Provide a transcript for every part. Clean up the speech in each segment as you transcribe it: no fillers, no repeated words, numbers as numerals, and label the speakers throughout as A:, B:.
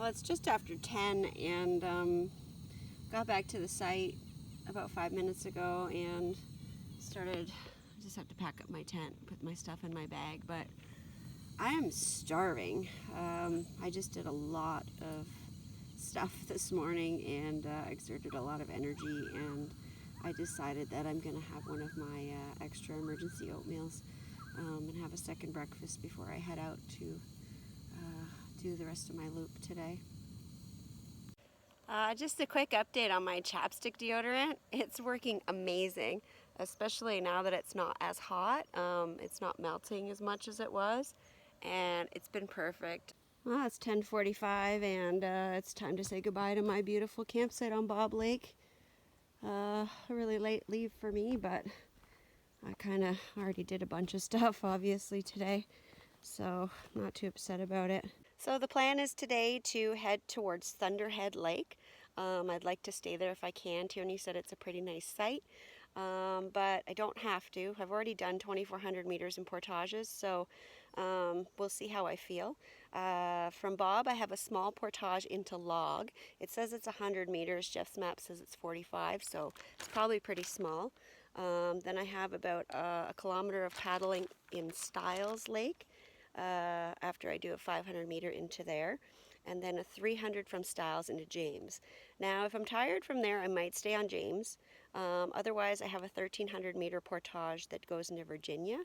A: Well, it's just after 10 and got back to the site about 5 minutes ago and started, I just have to pack up my tent, put my stuff in my bag, but I am starving. I just did a lot of stuff this morning and exerted a lot of energy, and I decided that I'm going to have one of my extra emergency oatmeals and have a second breakfast before I head out to do the rest of my loop today. Just a quick update on my chapstick deodorant. It's working amazing, especially now that it's not as hot. It's not melting as much as it was, and it's been perfect. Well, it's 10:45 and it's time to say goodbye to my beautiful campsite on Bob Lake. A really late leave for me, but I kind of already did a bunch of stuff obviously today, so I'm not too upset about it. So the plan is today to head towards Thunderhead Lake. I'd like to stay there if I can. Tierney said it's a pretty nice site, but I don't have to. I've already done 2,400 meters in portages, so we'll see how I feel. From Bob, I have a small portage into Log. It says it's 100 meters. Jeff's map says it's 45, so it's probably pretty small. Then I have about a kilometer of paddling in Stiles Lake. After I do a 500 meter into there, and then a 300 from Stiles into James. Now if I'm tired from there, I might stay on James. Otherwise I have a 1,300 meter portage that goes into Virginia,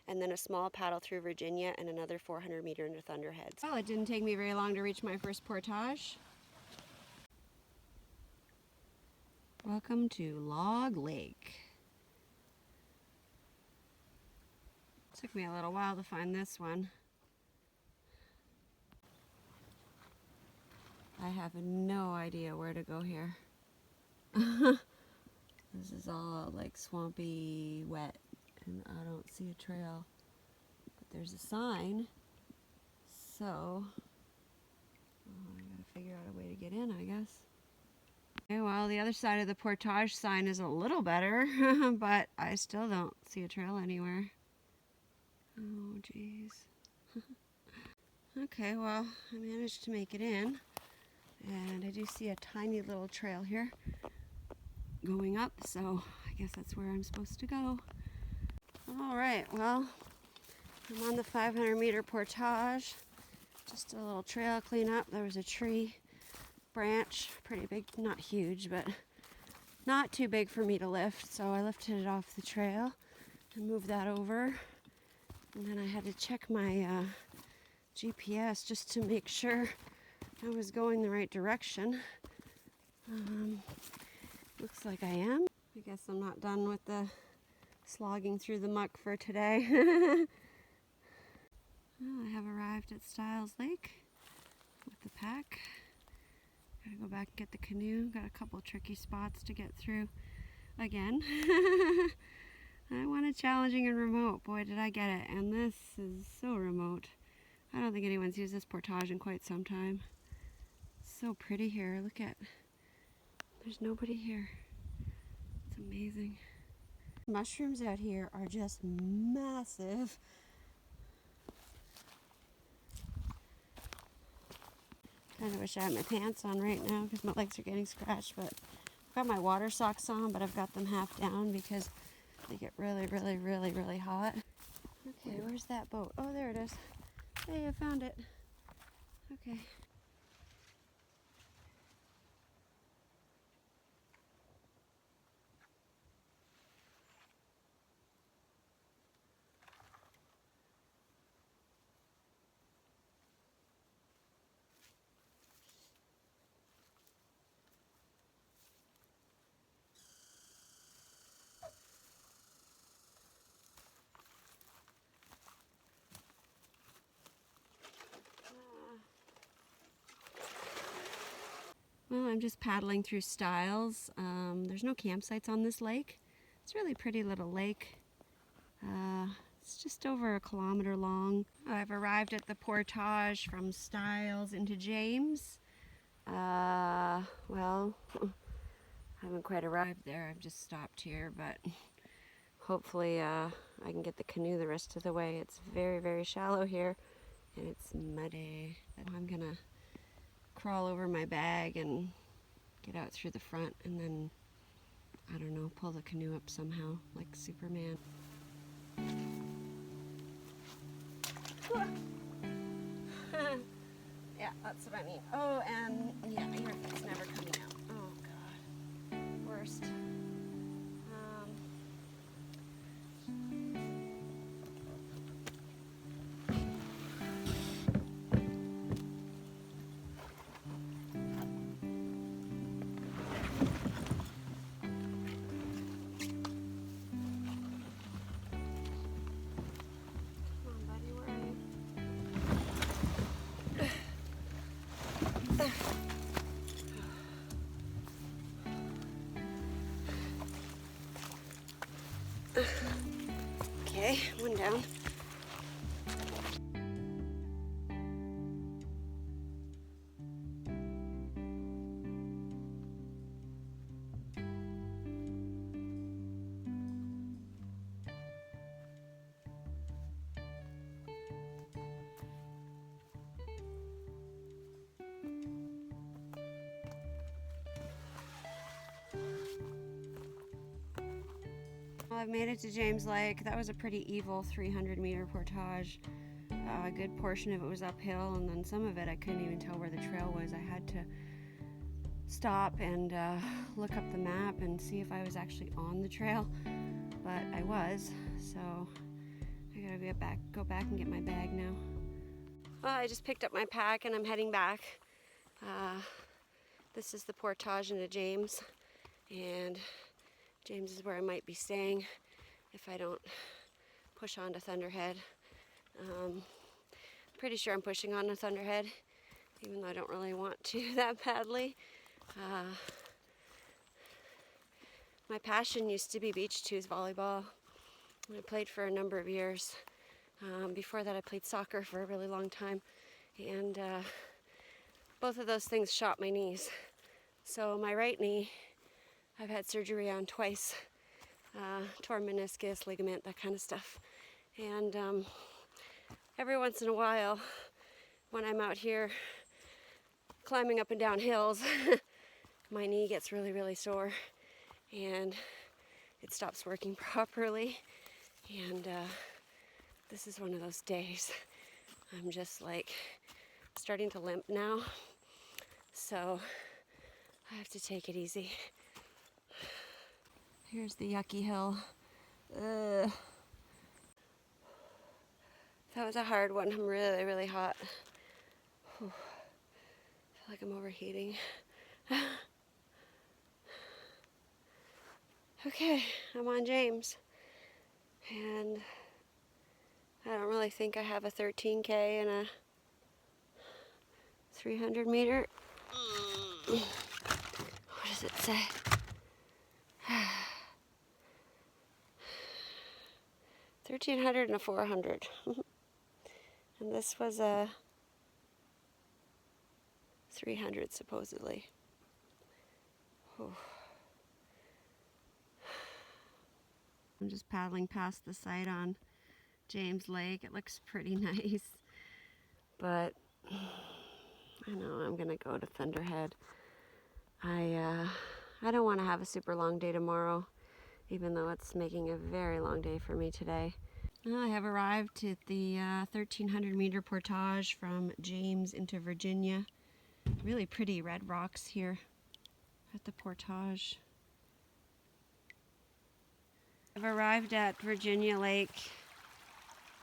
A: and then a small paddle through Virginia and another 400 meter into Thunderhead. Well, it didn't take me very long to reach my first portage. Welcome to Log Lake. Took me a little while to find this one. I have no idea where to go here. This is all like swampy, wet, and I don't see a trail. But there's a sign, so I gotta figure out a way to get in, I guess. Okay, well, the other side of the portage sign is a little better, but I still don't see a trail anywhere. Oh, jeez. Okay, well, I managed to make it in. And I do see a tiny little trail here going up, so I guess that's where I'm supposed to go. All right, well, I'm on the 500 meter portage. Just a little trail cleanup. There was a tree branch, pretty big, not huge, but not too big for me to lift, so I lifted it off the trail and moved that over. And then I had to check my GPS just to make sure I was going the right direction. Looks like I am. I guess I'm not done with the slogging through the muck for today. Well, I have arrived at Stiles Lake with the pack. Gotta go back and get the canoe. Got a couple tricky spots to get through again. I wanted challenging and remote. Boy, did I get it. And this is so remote. I don't think anyone's used this portage in quite some time. So pretty here. Look at, there's nobody here. It's amazing. Mushrooms out here are just massive. Kind of wish I had my pants on right now because my legs are getting scratched, but I've got my water socks on, but I've got them half down because they get really, really, really, really hot. Okay, where's that boat? Oh, there it is. Hey, I found it. Okay. Well, I'm just paddling through Stiles. There's no campsites on this lake. It's a really pretty little lake. It's just over 1 kilometer long. I've arrived at the portage from Stiles into James. Well, I haven't quite arrived there. I've just stopped here, but hopefully I can get the canoe the rest of the way. It's very, very shallow here, and it's muddy. I'm gonna crawl over my bag and get out through the front and then, I don't know, pull the canoe up somehow like Superman. Yeah, that's what I mean. Oh, and yeah, your head's never coming out. Oh God, worst. Okay, one down. Well, I've made it to James Lake. That was a pretty evil 300-meter portage. A good portion of it was uphill, and then some of it I couldn't even tell where the trail was. I had to stop and look up the map and see if I was actually on the trail, but I was, so I gotta go back and get my bag now. Well, I just picked up my pack and I'm heading back. This is the portage into James, and James is where I might be staying if I don't push on to Thunderhead. Pretty sure I'm pushing on to Thunderhead, even though I don't really want to that badly. My passion used to be beach twos volleyball. I played for a number of years. Before that I played soccer for a really long time, and both of those things shot my knees. So my right knee I've had surgery on twice, torn meniscus, ligament, that kind of stuff. And every once in a while, when I'm out here climbing up and down hills, my knee gets really, really sore and it stops working properly. And this is one of those days. I'm just like starting to limp now, so I have to take it easy. Here's the yucky hill. That was a hard one. I'm really, really hot. Whew. I feel like I'm overheating. Okay, I'm on James. And I don't really think I have a 13K and a 300 meter. What does it say? 1,300 and a 400. And this was a 300 supposedly. Whew. I'm just paddling past the site on James Lake. It looks pretty nice, but I know I'm gonna go to Thunderhead. I don't want to have a super long day tomorrow, even though it's making a very long day for me today. I have arrived at the 1,300 meter portage from James into Virginia. Really pretty red rocks here at the portage. I've arrived at Virginia Lake.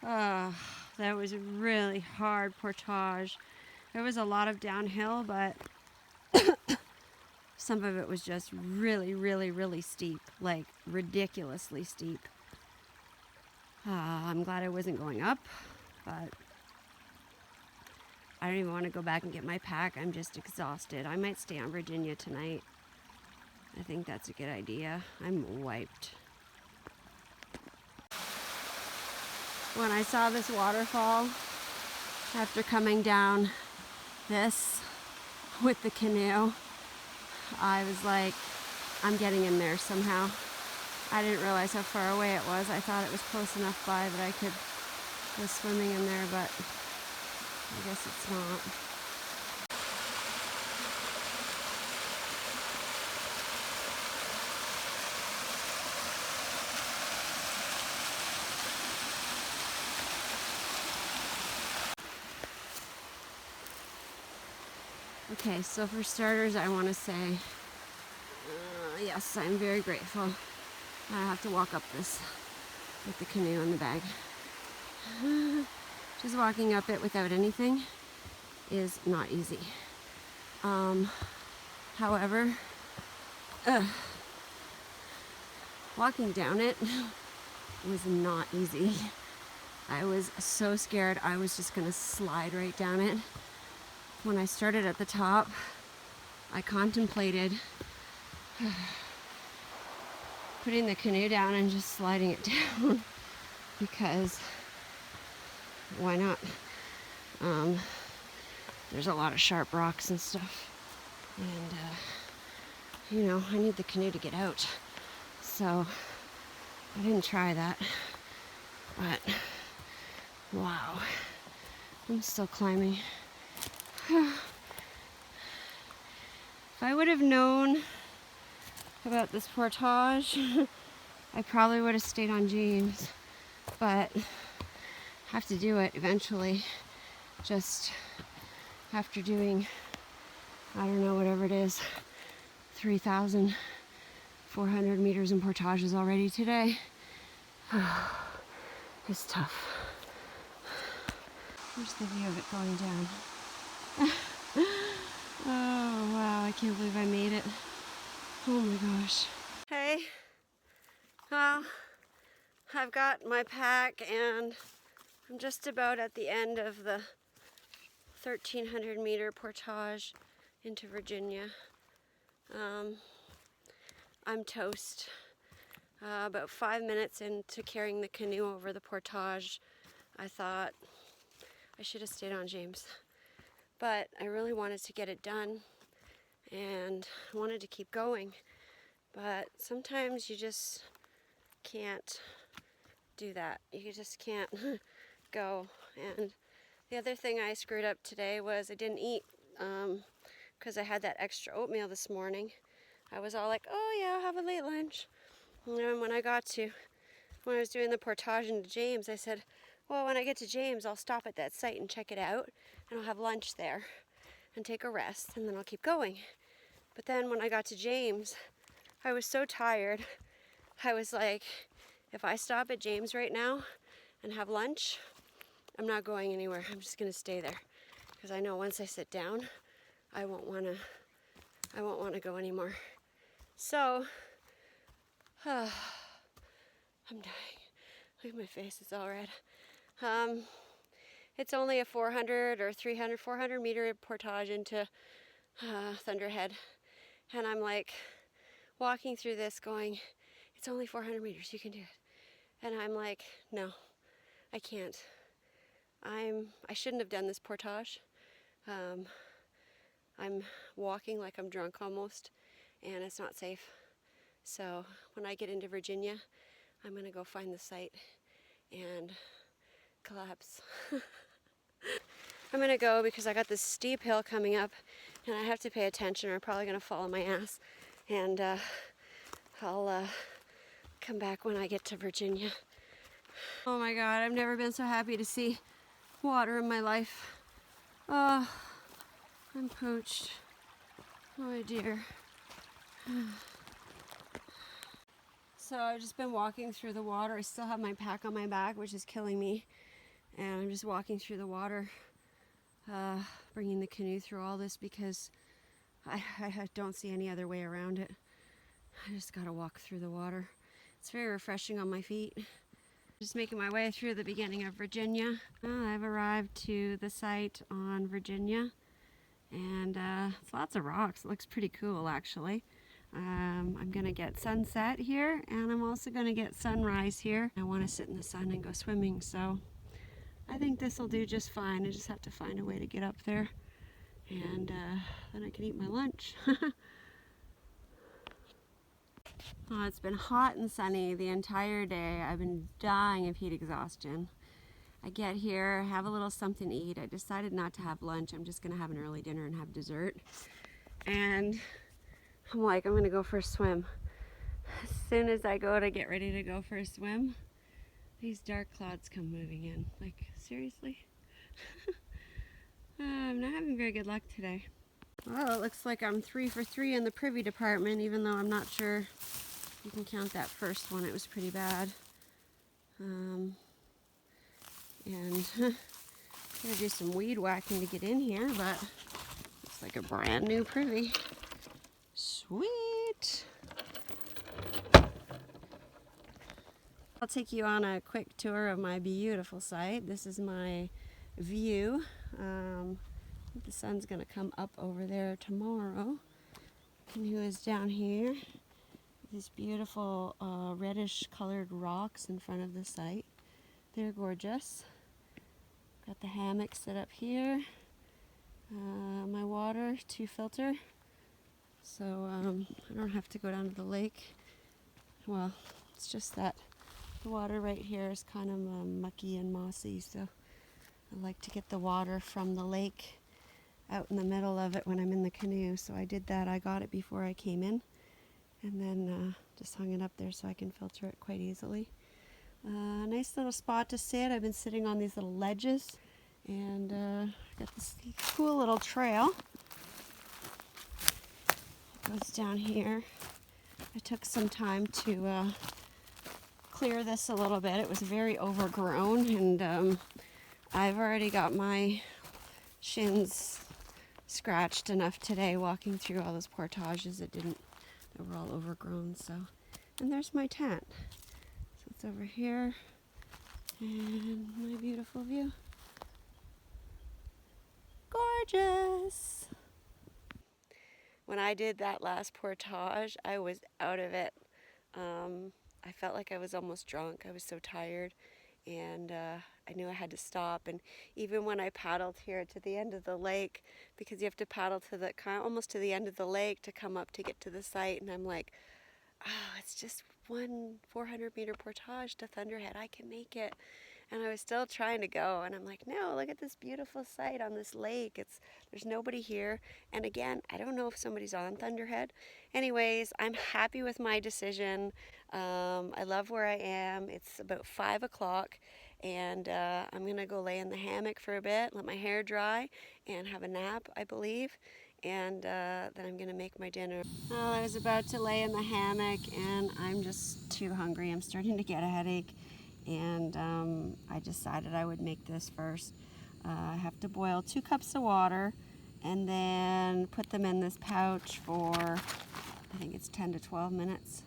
A: Oh, that was a really hard portage. There was a lot of downhill, but some of it was just really, really, really steep, like ridiculously steep. I'm glad I wasn't going up, but I don't even want to go back and get my pack. I'm just exhausted. I might stay on Virginia tonight. I think that's a good idea. I'm wiped. When I saw this waterfall, after coming down this with the canoe, I was like, I'm getting in there somehow. I didn't realize how far away it was. I thought it was close enough by that I could go swimming in there, but I guess it's not. Okay, so for starters, I want to say, yes, I'm very grateful. I have to walk up this with the canoe in the bag. Just walking up it without anything is not easy. However, walking down it was not easy. I was so scared I was just gonna slide right down it. When I started at the top, I contemplated putting the canoe down and just sliding it down because why not? There's a lot of sharp rocks and stuff, and you know, I need the canoe to get out, so I didn't try that. But wow, I'm still climbing. If I would have known about this portage, I probably would have stayed on James, but have to do it eventually. Just after doing, I don't know, whatever it is, 3,400 meters in portages already today. It's tough. Here's the view of it going down. Oh wow, I can't believe I made it. Oh my gosh. Hey, well, I've got my pack and I'm just about at the end of the 1,300 meter portage into Virginia. I'm toast. About 5 minutes into carrying the canoe over the portage, I thought I should have stayed on James. But I really wanted to get it done and I wanted to keep going. But sometimes you just can't do that. You just can't go. And the other thing I screwed up today was I didn't eat because I had that extra oatmeal this morning. I was all like, oh yeah, I'll have a late lunch. And then when I was doing the portage into James, I said, well, when I get to James, I'll stop at that site and check it out, and I'll have lunch there and take a rest, and then I'll keep going. But then when I got to James, I was so tired. I was like, if I stop at James right now and have lunch, I'm not going anywhere. I'm just gonna stay there because I know once I sit down, I won't want to go anymore. So, I'm dying. Look at my face, it's all red. It's only a 400 or 300, 400 meter portage into Thunderhead. And I'm like walking through this going, it's only 400 meters, you can do it. And I'm like, no, I can't. I shouldn't have done this portage. I'm walking like I'm drunk almost, and it's not safe. So when I get into Virginia, I'm gonna go find the site and collapse. I'm gonna go because I got this steep hill coming up and I have to pay attention or I'm probably gonna fall on my ass. And I'll come back when I get to Virginia. Oh my God, I've never been so happy to see water in my life. Oh, I'm poached. Oh dear. So I've just been walking through the water. I still have my pack on my back, which is killing me. And I'm just walking through the water, bringing the canoe through all this because I don't see any other way around it. I just gotta walk through the water. It's very refreshing on my feet. Just making my way through the beginning of Virginia. I've arrived to the site on Virginia, and it's lots of rocks. It looks pretty cool actually. I'm gonna get sunset here, and I'm also gonna get sunrise here. I want to sit in the sun and go swimming, so I think this will do just fine. I just have to find a way to get up there, and then I can eat my lunch. Oh, it's been hot and sunny the entire day. I've been dying of heat exhaustion. I get here, have a little something to eat. I decided not to have lunch. I'm just gonna have an early dinner and have dessert. And I'm like, I'm gonna go for a swim. As soon as I go to get ready to go for a swim, these dark clouds come moving in. Like, seriously? I'm not having very good luck today. Well, it looks like I'm 3 for 3 in the privy department, even though I'm not sure you can count that first one. It was pretty bad. And gotta do some weed whacking to get in here, but it's like a brand new privy. Sweet. I'll take you on a quick tour of my beautiful site. This is my view. The sun's gonna come up over there tomorrow. Canoe is down here. These beautiful reddish colored rocks in front of the site. They're gorgeous. Got the hammock set up here. My water to filter, so I don't have to go down to the lake. Well, it's just that the water right here is kind of mucky and mossy, so I like to get the water from the lake out in the middle of it when I'm in the canoe. So I did that. I got it before I came in, and then just hung it up there so I can filter it quite easily. Nice little spot to sit. I've been sitting on these little ledges, and got this cool little trail. It goes down here. I took some time to clear this a little bit. It was very overgrown, and I've already got my shins scratched enough today walking through all those portages that were all overgrown. So, and there's my tent. So it's over here, and my beautiful view. Gorgeous. When I did that last portage, I was out of it. I felt like I was almost drunk. I was so tired, and I knew I had to stop. And even when I paddled here to the end of the lake, because you have to paddle to the almost to the end of the lake to come up to get to the site, and I'm like, oh, it's just one 400-meter portage to Thunderhead. I can make it. And I was still trying to go, and I'm like, no, look at this beautiful site on this lake. There's nobody here. And again, I don't know if somebody's on Thunderhead. Anyways, I'm happy with my decision. I love where I am. It's about 5 o'clock, and I'm gonna go lay in the hammock for a bit, let my hair dry, and have a nap, I believe. And then I'm gonna make my dinner. Well, I was about to lay in the hammock, and I'm just too hungry. I'm starting to get a headache. And I decided I would make this first. I have to boil 2 cups of water and then put them in this pouch for, I think it's 10 to 12 minutes.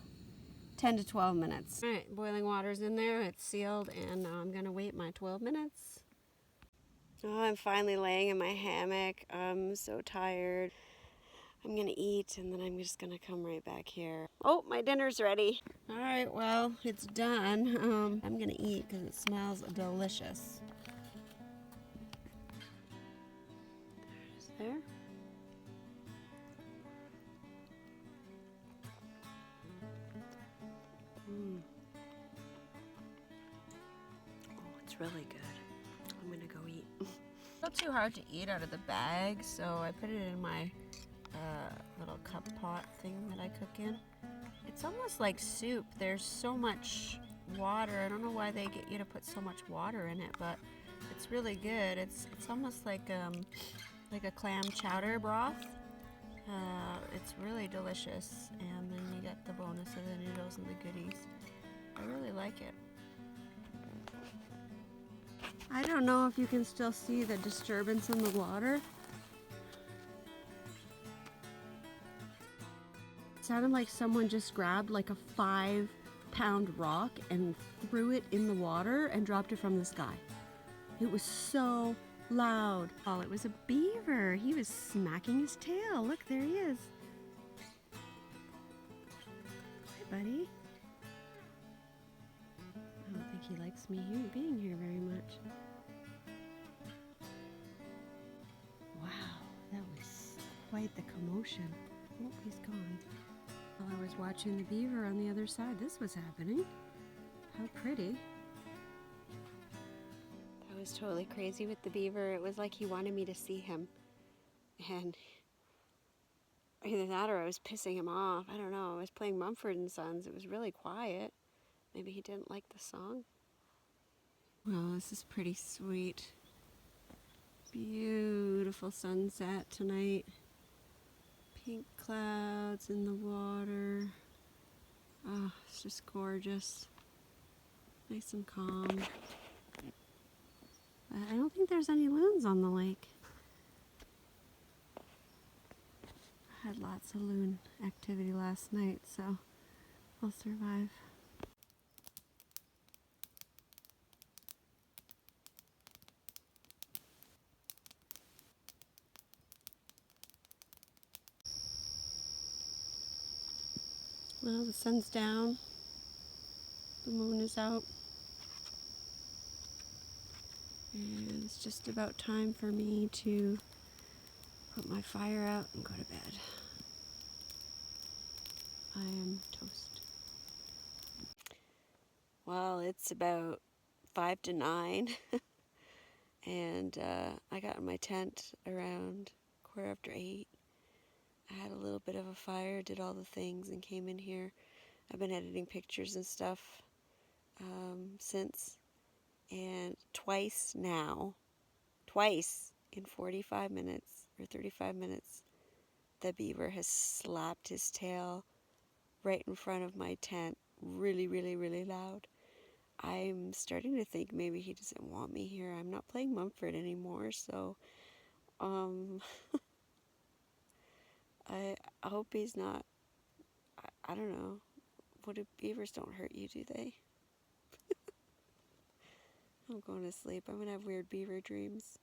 A: 10 to 12 minutes. All right, boiling water's in there, it's sealed, and now I'm gonna wait my 12 minutes. Oh, I'm finally laying in my hammock. I'm so tired. I'm gonna eat, and then I'm just gonna come right back here. Oh, my dinner's ready. All right, well, it's done. I'm gonna eat because it smells delicious. There. Oh, it's really good. I'm gonna go eat. Not too hard to eat out of the bag, so I put it in my little cup pot thing that I cook in. It's almost like soup. There's so much water. I don't know why they get you to put so much water in it, but it's really good. It's almost like a clam chowder broth. It's really delicious, and then you get the bonus of the noodles and the goodies. I really like it. I don't know if you can still see the disturbance in the water. It sounded like someone just grabbed like a 5-pound rock and threw it in the water and dropped it from the sky. It was so loud. Oh, it was a beaver. He was smacking his tail. Look, there he is. Hi, buddy. I don't think he likes me being here very much. Wow, that was quite the commotion. Oh, he's gone. While I was watching the beaver on the other side, this was happening. How pretty. That was totally crazy with the beaver. It was like he wanted me to see him. And either that or I was pissing him off. I don't know. I was playing Mumford & Sons. It was really quiet. Maybe he didn't like the song. Well, this is pretty sweet. Beautiful sunset tonight. Pink clouds in the water. Oh, it's just gorgeous. Nice and calm. I don't think there's any loons on the lake. I had lots of loon activity last night, so I'll survive. Well, the sun's down. The moon is out. And it's just about time for me to put my fire out and go to bed. I am toast. Well, it's about 5 to 9, and I got in my tent around 8:15. I had a little bit of a fire, did all the things, and came in here. I've been editing pictures and stuff since, and twice in 45 minutes or 35 minutes, the beaver has slapped his tail right in front of my tent, really, really, really loud. I'm starting to think maybe he doesn't want me here. I'm not playing Mumford anymore, so I hope he's not. I don't know. What do beavers don't hurt you, do they? I'm going to sleep. I'm gonna have weird beaver dreams.